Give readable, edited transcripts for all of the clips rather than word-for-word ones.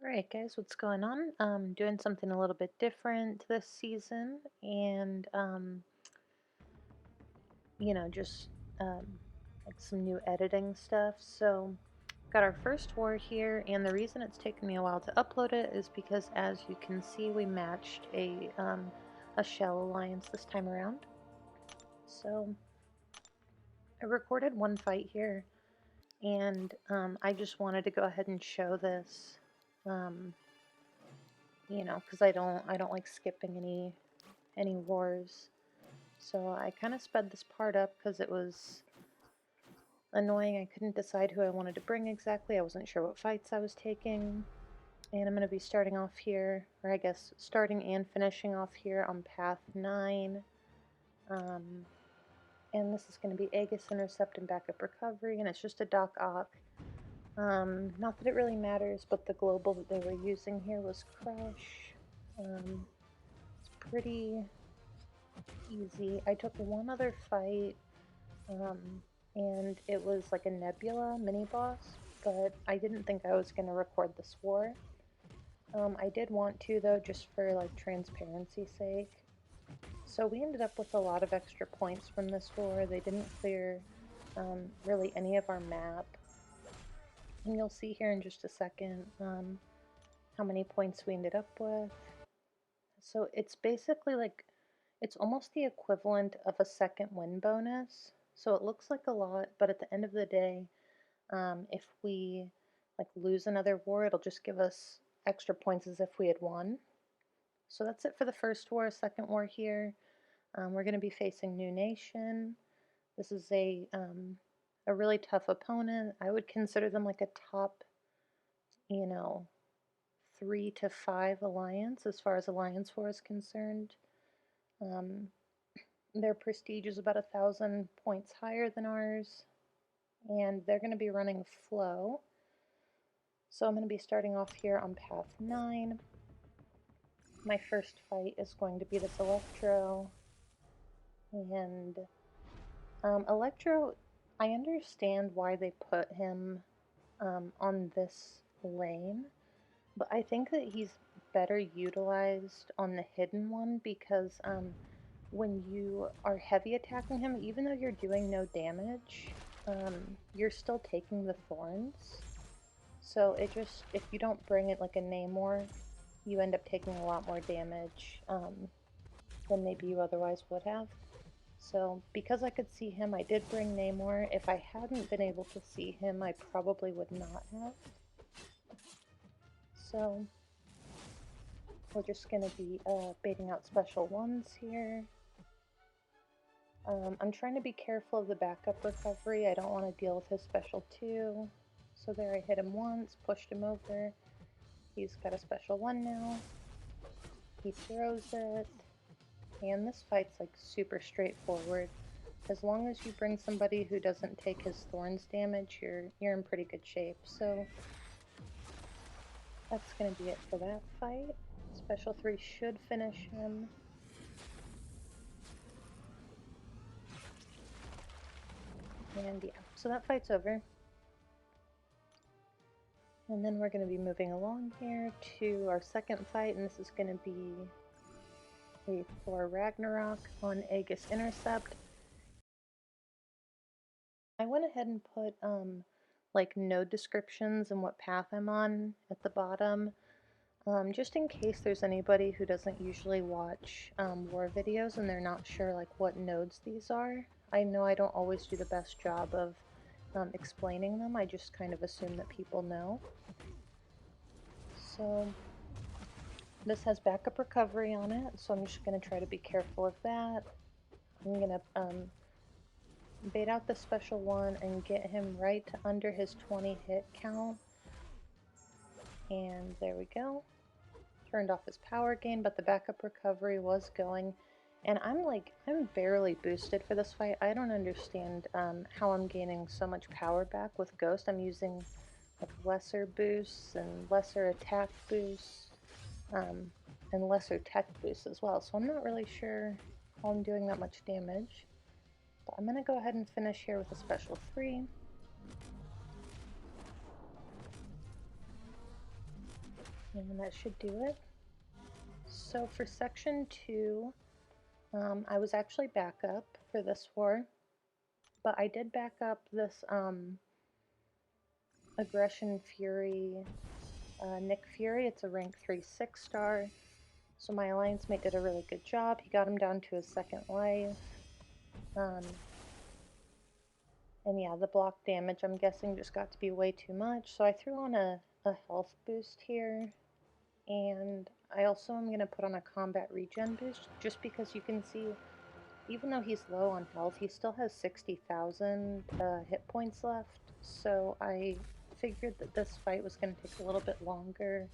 Alright guys, what's going on? Doing something a little bit different this season and just um, like some new editing stuff. So got our first war here, and the reason it's taken me a while to upload it is because, as you can see, we matched a shell alliance this time around. So I recorded one fight here, and I just wanted to go ahead and show this. Because I don't like skipping any wars. So I kind of sped this part up because it was annoying. I couldn't decide who I wanted to bring exactly. I wasn't sure what fights I was taking. And I'm going to be starting off here, or I guess starting and finishing off here on path 9. And this is going to be Aegis Intercept and Backup Recovery, and it's just a Doc Ock. Not that it really matters, but the global that they were using here was Crush. It's pretty easy. I took one other fight, and it was like a Nebula mini boss, but I didn't think I was going to record this war. I did want to, though, just for like transparency's sake. So we ended up with a lot of extra points from this war. They didn't clear really any of our map, and you'll see here in just a second how many points we ended up with. So it's basically like, it's almost the equivalent of a second win bonus. So it looks like a lot, but at the end of the day, if we like lose another war, it'll just give us extra points as if we had won. So that's it for the first war. Second war here, we're going to be facing New Nation. This is a really tough opponent. I would consider them like a top, 3 to 5 alliance as far as Alliance War is concerned. Their prestige is about 1,000 points higher than ours, and they're going to be running Flow. So I'm going to be starting off here on path 9. My first fight is going to be this Electro, and Electro, I understand why they put him on this lane, but I think that he's better utilized on the hidden one because when you are heavy attacking him, even though you're doing no damage, you're still taking the thorns. So it just, if you don't bring it like a Namor, you end up taking a lot more damage than maybe you otherwise would have. So because I could see him, I did bring Namor. If I hadn't been able to see him, I probably would not have. So we're just going to be baiting out special ones here. I'm trying to be careful of the backup recovery. I don't want to deal with his special 2. So there, I hit him once, pushed him over. He's got a special 1 now. He throws it. And this fight's like super straightforward. As long as you bring somebody who doesn't take his thorns damage, you're in pretty good shape. So that's going to be it for that fight. Special 3 should finish him. And yeah, so that fight's over. And then we're going to be moving along here to our second fight, and this is going to be a Thor Ragnarok on Aegis Intercept. I went ahead and put like node descriptions and what path I'm on at the bottom, just in case there's anybody who doesn't usually watch war videos and they're not sure like what nodes these are. I know I don't always do the best job of explaining them. I just kind of assume that people know. So this has backup recovery on it, so I'm just going to try to be careful of that. I'm going to bait out the special 1 and get him right to under his 20 hit count. And there we go. Turned off his power gain, but the backup recovery was going. And I'm barely boosted for this fight. I don't understand how I'm gaining so much power back with Ghost. I'm using like lesser boosts and lesser attack boosts, and lesser tech boosts as well. So I'm not really sure how I'm doing that much damage. But I'm going to go ahead and finish here with a special 3. And that should do it. So for section 2, I was actually backup for this war, but I did back up this Aggression Fury, Nick Fury. It's a rank 3 6-star. So my alliance mate did a really good job. He got him down to his second life. And yeah, the block damage, I'm guessing, just got to be way too much. So I threw on a health boost here. And I also am going to put on a combat regen boost, just because you can see, even though he's low on health, he still has 60,000 hit points left. So I figured that this fight was going to take a little bit longer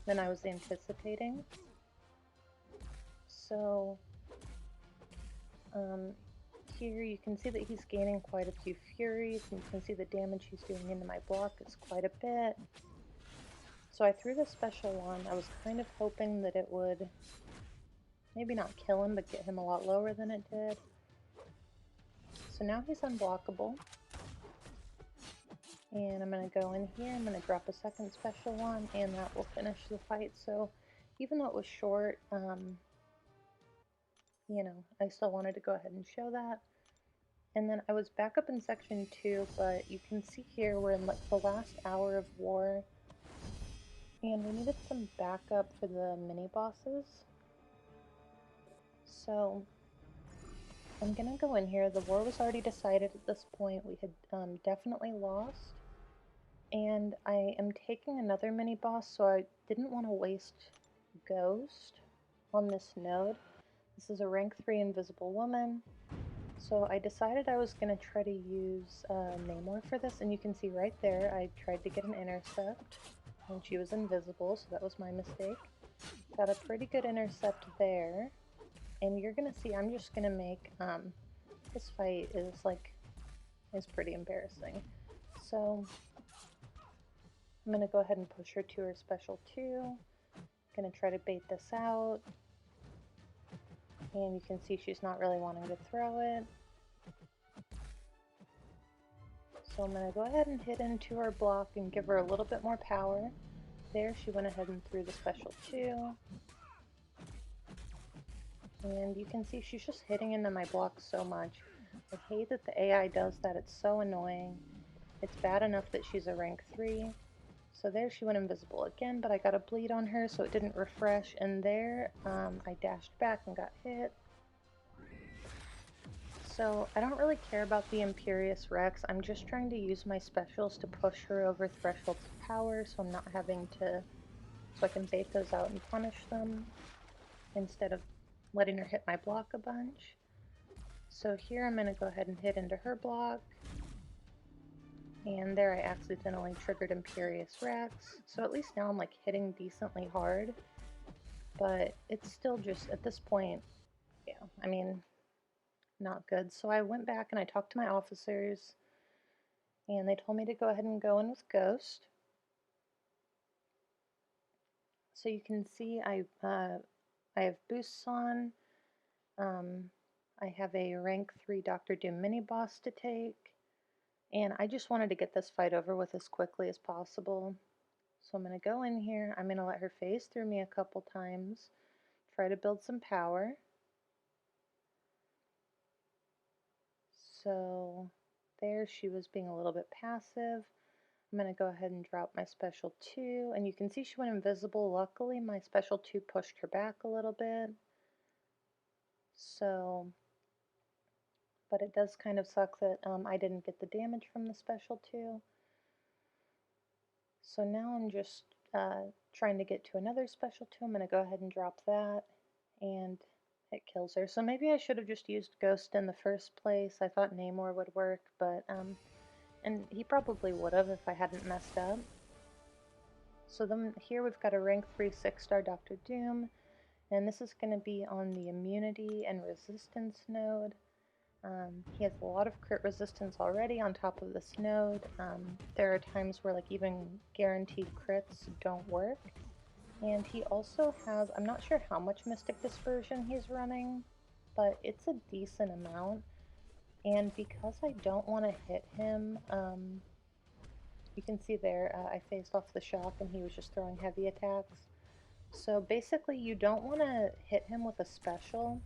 than I was anticipating. So here you can see that he's gaining quite a few furies, and you can see the damage he's doing into my block is quite a bit. So I threw the special on. I was kind of hoping that it would maybe not kill him, but get him a lot lower than it did. So now he's unblockable. And I'm going to go in here, I'm going to drop a second special one, and that will finish the fight. So even though it was short, you know, I still wanted to go ahead and show that. And then I was back up in section 2, but you can see here we're in like the last hour of war, and we needed some backup for the mini bosses. So I'm gonna go in here. The war was already decided at this point. We had definitely lost, and I am taking another mini boss, so I didn't want to waste Ghost on this node. This is a rank 3 invisible woman. So I decided I was going to try to use Namor for this, and you can see right there I tried to get an intercept, and she was invisible, so that was my mistake. Got a pretty good intercept there, and you're going to see I'm just going to make, this fight is pretty embarrassing. So I'm going to go ahead and push her to her special 2, going to try to bait this out, and you can see she's not really wanting to throw it. So I'm going to go ahead and hit into her block and give her a little bit more power. There, she went ahead and threw the special 2. And you can see she's just hitting into my block so much. I hate that the AI does that, it's so annoying. It's bad enough that she's a rank 3. So there she went invisible again, but I got a bleed on her so it didn't refresh. And there, I dashed back and got hit. So I don't really care about the Imperious Rex. I'm just trying to use my specials to push her over thresholds of power, so I'm not having to, so I can bait those out and punish them instead of letting her hit my block a bunch. So here I'm going to go ahead and hit into her block. And there I accidentally triggered Imperious Rex. So at least now I'm like hitting decently hard. But it's still just, at this point, yeah, I mean, not good. So I went back and I talked to my officers, and they told me to go ahead and go in with Ghost. So you can see I have boosts on. I have a rank 3 Dr. Doom mini boss to take, and I just wanted to get this fight over with as quickly as possible. So I'm going to go in here, I'm going to let her phase through me a couple times, try to build some power. So there she was being a little bit passive. I'm going to go ahead and drop my special 2, and you can see she went invisible. Luckily my special 2 pushed her back a little bit. So, but it does kind of suck that I didn't get the damage from the special 2. So now I'm just trying to get to another special 2. I'm going to go ahead and drop that, and it kills her. So maybe I should have just used Ghost in the first place. I thought Namor would work, but, and he probably would have if I hadn't messed up. So then here we've got a rank 3 6-star Dr. Doom, and this is going to be on the immunity and resistance node. He has a lot of crit resistance already on top of this node. There are times where like even guaranteed crits don't work. And he also has, I'm not sure how much Mystic Dispersion he's running, but it's a decent amount. And because I don't want to hit him, You can see there, I phased off the shock and he was just throwing heavy attacks. So basically you don't want to hit him with a special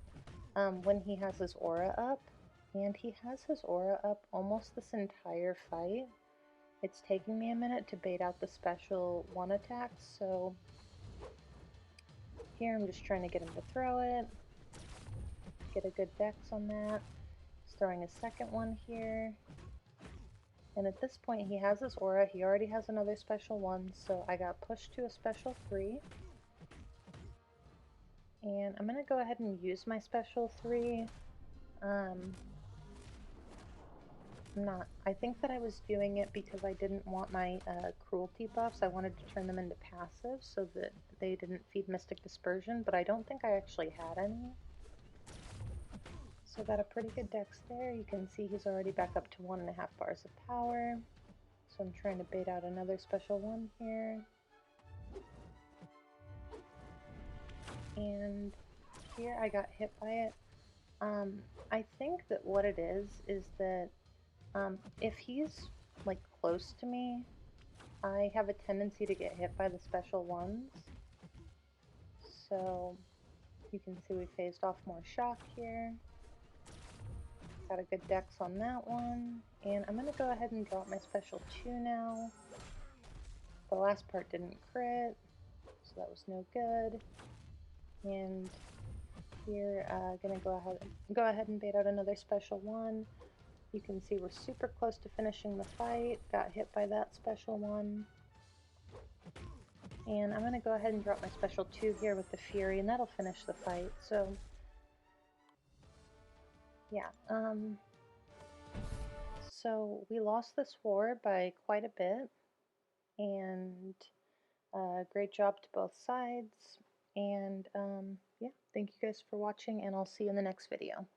when he has his aura up. And he has his aura up almost this entire fight. It's taking me a minute to bait out the special one attacks, so here I'm just trying to get him to throw it. Get a good dex on that. He's throwing a second one here. And at this point he has his aura, he already has another special one, so I got pushed to a special 3. And I'm going to go ahead and use my special 3. I think that I was doing it because I didn't want my cruelty buffs. I wanted to turn them into passive so that they didn't feed Mystic Dispersion, but I don't think I actually had any. So I got a pretty good dex there. You can see he's already back up to 1.5 bars of power. So I'm trying to bait out another special one here. And here I got hit by it. I think that what it is that if he's like close to me, I have a tendency to get hit by the special ones. So you can see we phased off more shock here. Got a good dex on that one. And I'm going to go ahead and drop my special 2 now. The last part didn't crit, so that was no good. And here, gonna go ahead and bait out another special 1. You can see we're super close to finishing the fight. Got hit by that special 1. And I'm going to go ahead and drop my special 2 here with the Fury, and that'll finish the fight. So, yeah. So we lost this war by quite a bit, and great job to both sides. And yeah, thank you guys for watching, and I'll see you in the next video.